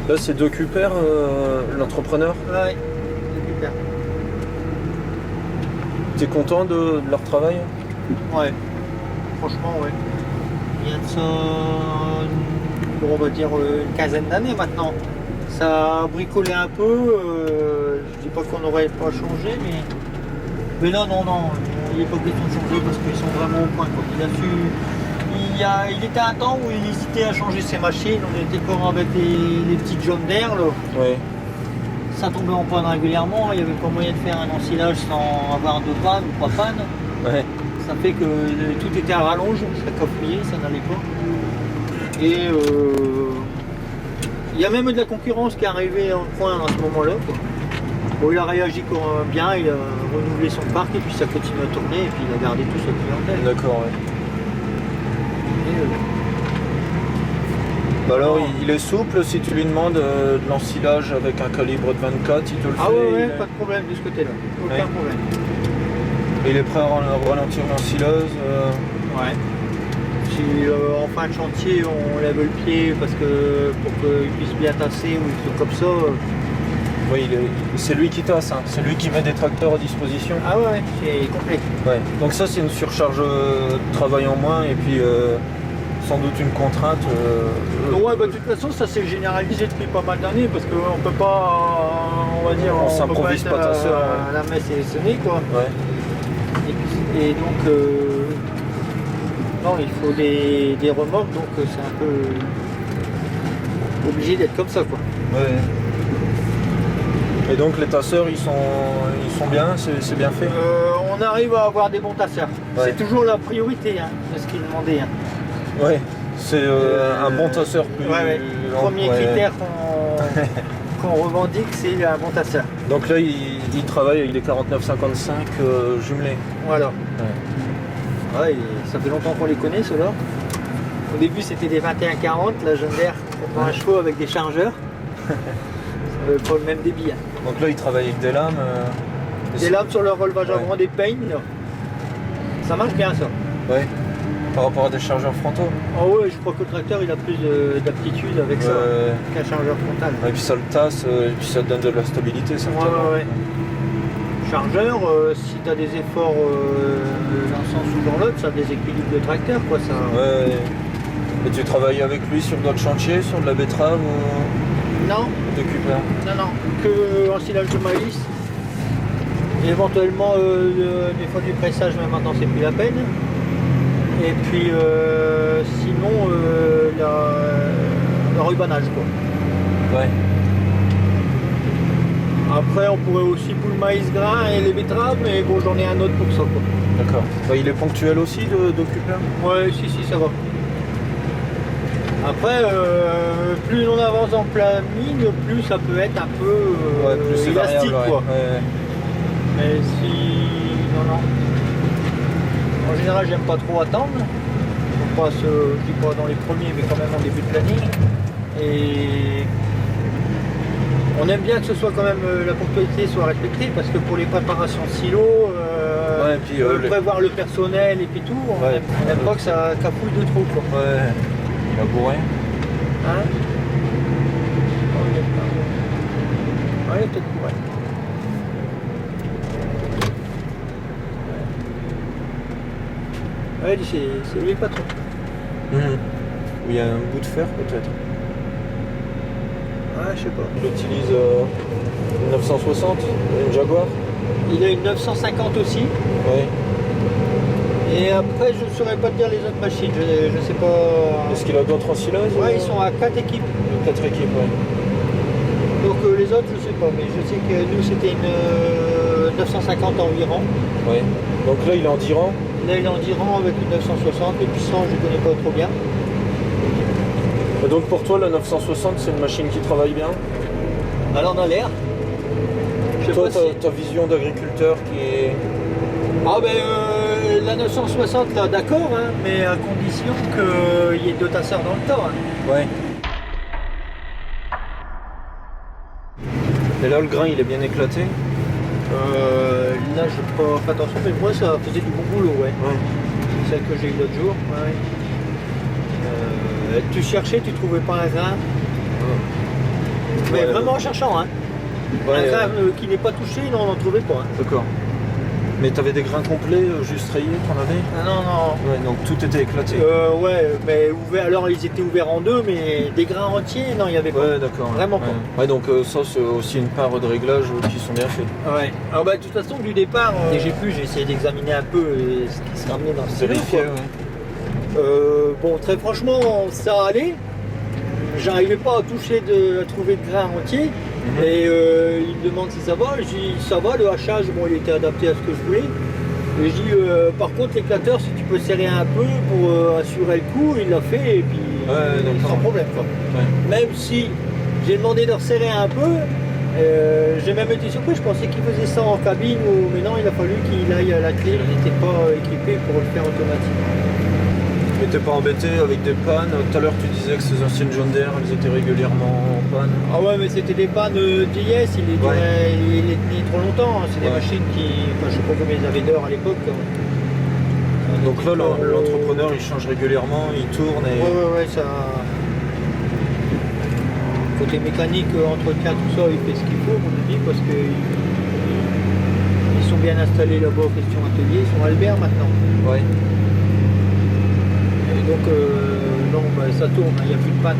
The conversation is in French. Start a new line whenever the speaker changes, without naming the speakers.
Là, c'est Docuper, l'entrepreneur.
Ouais, super.
T'es content de leur travail?
Ouais, franchement, ouais. Il y a de ça, on va dire une quinzaine d'années maintenant. Ça a bricolé un peu. Je dis pas qu'on n'aurait pas changé, mais non, il n'est pas question de changer parce qu'ils sont vraiment au point, quoi. Il était un temps où il hésitait à changer ses machines. On était encore avec les petites jaunes d'air, là.
Oui.
Ça tombait en panne régulièrement. Il n'y avait pas moyen de faire un ensilage sans avoir de panne ou pas panne.
Ouais.
Ça fait que tout était à rallonge, ça cafouillait, ça n'allait pas. Et il y a même de la concurrence qui est arrivée en point à ce moment-là, quoi. Bon, il a réagi bien, il a renouvelé son parc et puis ça continue à tourner et puis il a gardé tout sa clientèle.
D'accord, ouais.
Et,
Bah alors, il est souple, si tu lui demandes de l'ensilage avec un calibre de 24, il te le
ah
fait.
ouais,
il est-
pas de problème de ce côté-là, aucun
Ouais.
problème.
Il est prêt à ralentir l'ensileuse.
Ouais. Si en fin de chantier on lève le pied parce que pour qu'il puisse bien tasser ou des trucs comme ça.
Oui, c'est lui qui tasse, hein. C'est lui qui met des tracteurs à disposition.
Ah ouais, c'est complet.
Ouais. Donc ça, c'est une surcharge de travail en moins et puis sans doute une contrainte.
Ouais, bah, de toute façon, ça s'est généralisé depuis pas mal d'années parce qu'on peut pas, on va dire,
On
peut
s'improvise
être
pas tasseur,
à la messe et sonner, quoi.
Ouais.
Et donc, non, il faut des remorques, donc c'est un peu obligé d'être comme ça, quoi.
Ouais. Et donc les tasseurs, ils sont bien, c'est bien fait.
On arrive à avoir des bons tasseurs.
Ouais.
C'est toujours la priorité, hein, c'est ce qu'ils demandaient. Hein.
Ouais. C'est un bon tasseur plus.
Ouais. Le premier
ouais.
critère qu'on revendique, c'est un bon tasseur.
Donc là, il travaille avec des 49-55 jumelés.
Voilà.
Ouais.
Ouais, ça fait longtemps qu'on les connaît, ceux-là. Au début, c'était des 21-40, la jaune d'air, 80 chevaux avec des chargeurs. Ça n'avait pas le même débit. Hein.
Donc là, il travaille avec des lames.
Des lames sur le relevage
Ouais.
avant des peignes, là. Ça marche bien, ça.
Ouais. Par rapport à des chargeurs frontaux.
Ah ouais, je crois que le tracteur, il a plus d'aptitude avec ça qu'un chargeur frontal.
Et puis ça le tasse, et puis ça te donne de la stabilité, certainement.
Ouais. Chargeur, si tu as des efforts dans un sens ou dans l'autre, ça déséquilibre le tracteur, quoi. Ça...
Ouais. Et tu travailles avec lui sur d'autres chantiers, sur de la betterave ou
Non,
de Cooper?
non, que ensilage de maïs. Et éventuellement, des fois du pressage, mais maintenant c'est plus la peine. Et puis sinon, le rubanage, quoi.
Ouais.
Après, on pourrait aussi pour le maïs grain et les betteraves, mais bon, j'en ai un autre pour ça, quoi.
D'accord. Bah, il est ponctuel aussi de Cooper?
Ouais, si, ça va. Après, plus on avance en planning, plus ça peut être un peu
Ouais, plus c'est
élastique,
variable,
quoi.
Ouais.
Mais si... Non. En général, j'aime pas trop attendre. On passe, je dis pas dans les premiers, mais quand même en début de planning. Et on aime bien que ce soit quand même la ponctualité soit respectée, parce que pour les préparations de silos,
Ouais, et puis,
prévoir le personnel et puis tout, on
Ouais.
n'aime pas que ça capouille de trop, quoi.
Ouais. Il a bourré.
Hein? Oh, il est pas... Ouais, il est peut-être bourré. Ouais, c'est lui le patron.
Ou il y a un bout de fer peut-être.
Ouais, je sais pas.
Il utilise une 960, une Jaguar.
Il a une 950 aussi.
Oui.
Et après, je ne saurais pas te dire les autres machines. Je sais pas.
Est-ce qu'il a d'autres ensileuses?
Ouais, ils sont à 4 équipes.
4 équipes, ouais.
Donc les autres, je sais pas. Mais je sais que nous, c'était une 950 environ.
Oui. Donc là, il est en 10 rangs.
Là, il est en 10 rangs avec une 960. Les puissances, je connais pas trop bien.
Et donc pour toi, la 960, c'est une machine qui travaille bien?
Alors, dans l'air. Je sais
Toi,
pas si...
ta vision d'agriculteur qui est...
Ah ben, la 960, là, d'accord, hein, mais à condition qu'il y ait deux tasseurs dans le temps. Hein.
Ouais. Et là, le grain, il est bien éclaté?
Là, je n'ai pas fait attention, mais moi, ça faisait du bon boulot, ouais.
Ouais.
Celle que j'ai eu l'autre jour. Ouais. Tu cherchais, tu trouvais pas un grain. Mais
Ouais,
vraiment en cherchant, hein.
Ouais,
Un grain qui n'est pas touché, non, on n'en trouvait pas. Hein.
d'accord. Mais t'avais des grains complets, juste rayés, t'en avais?
Ah, non, non.
Ouais, donc tout était éclaté.
Ouais, mais ouvert, alors ils étaient ouverts en deux, mais des grains entiers, non, il n'y avait pas.
Ouais, d'accord.
Vraiment
ouais.
pas.
Ouais, donc ça, c'est aussi une part de réglages qui sont bien faits.
Ouais. Alors, bah, de toute façon, du départ, dès que j'ai essayé d'examiner un peu ce qui se ramenait dans ce stylo,
Vérifier,
quoi.
ouais.
Bon, très franchement, ça allait. J'arrivais pas à trouver de grains entiers. Et il me demande si ça va. Je dis ça va, le hachage, bon, il était adapté à ce que je voulais. Et je dis par contre, l'éclateur, si tu peux serrer un peu pour assurer le coup, il l'a fait et puis sans problème. Quoi.
Ouais.
Même si j'ai demandé de resserrer un peu, j'ai même été surpris. Je pensais qu'il faisait ça en cabine, mais non, il a fallu qu'il aille à la clé. Il n'était pas équipé pour le faire automatiquement.
Mais t'es pas embêté avec des pannes? Tout à l'heure tu disais que ces anciennes John Deere, elles étaient régulièrement en panne.
Ah ouais, mais c'était des pannes d'IS, il les tenait trop longtemps. C'est des machines qui, enfin, je sais pas combien ils avaient d'heures à l'époque.
Donc là, l'entrepreneur il change régulièrement, il tourne et...
Ouais, ça... Côté mécanique, entretien, tout ça, il fait ce qu'il faut, on dit, parce que ils sont bien installés là-bas, question atelier, ils sont à Albert maintenant.
Ouais.
Et donc, non, bah, ça tourne, il n'y a plus de panne.